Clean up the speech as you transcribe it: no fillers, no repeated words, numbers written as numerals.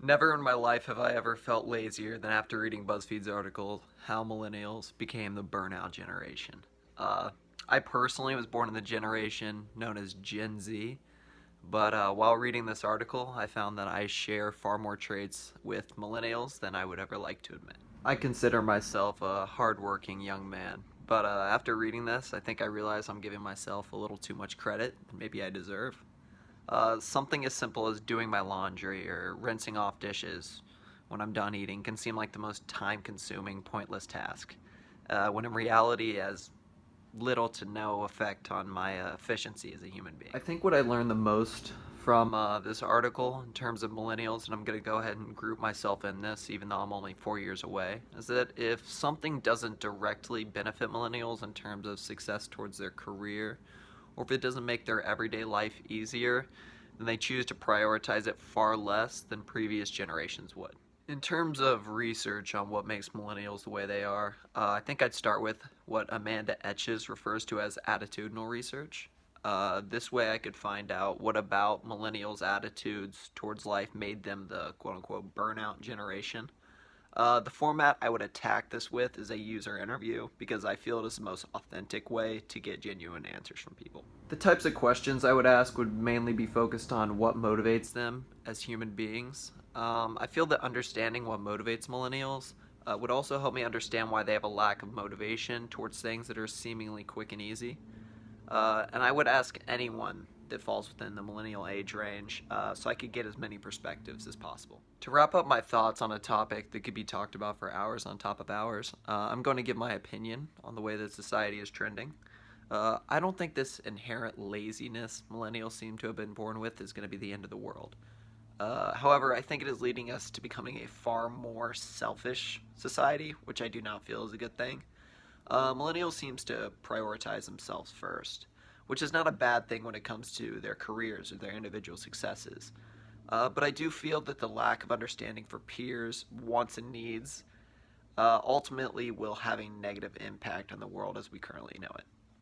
Never in my life have I ever felt lazier than after reading BuzzFeed's article, How Millennials Became the Burnout Generation. Uh, I personally was born in the generation known as Gen Z, but while reading this article, I found that I share far more traits with millennials than I would ever like to admit. I consider myself a hardworking young man, but after reading this, I think I realize I'm giving myself a little too much credit than maybe I deserve. Something as simple as doing my laundry or rinsing off dishes when I'm done eating can seem like the most time consuming, pointless task, when in reality it has little to no effect on my efficiency as a human being. I think what I learned the most from this article in terms of millennials, and I'm going to go ahead and group myself in this even though I'm only 4 years away, is that if something doesn't directly benefit millennials in terms of success towards their career, or if it doesn't make their everyday life easier, then they choose to prioritize it far less than previous generations would. In terms of research on what makes millennials the way they are, I think I'd start with what Amanda Etches refers to as attitudinal research. This way I could find out what about millennials' attitudes towards life made them the quote unquote burnout generation. The format I would attack this with is a user interview because I feel it is the most authentic way to get genuine answers from people. The types of questions I would ask would mainly be focused on what motivates them as human beings. I feel that understanding what motivates millennials would also help me understand why they have a lack of motivation towards things that are seemingly quick and easy. And I would ask anyone that falls within the millennial age range so I could get as many perspectives as possible. To wrap up my thoughts on a topic that could be talked about for hours on top of hours, I'm going to give my opinion on the way that society is trending. I don't think this inherent laziness millennials seem to have been born with is going to be the end of the world. However, I think it is leading us to becoming a far more selfish society, which I do not feel is a good thing. Millennials seems to prioritize themselves first, which is not a bad thing when it comes to their careers or their individual successes. But I do feel that the lack of understanding for peers, wants, and needs ultimately will have a negative impact on the world as we currently know it.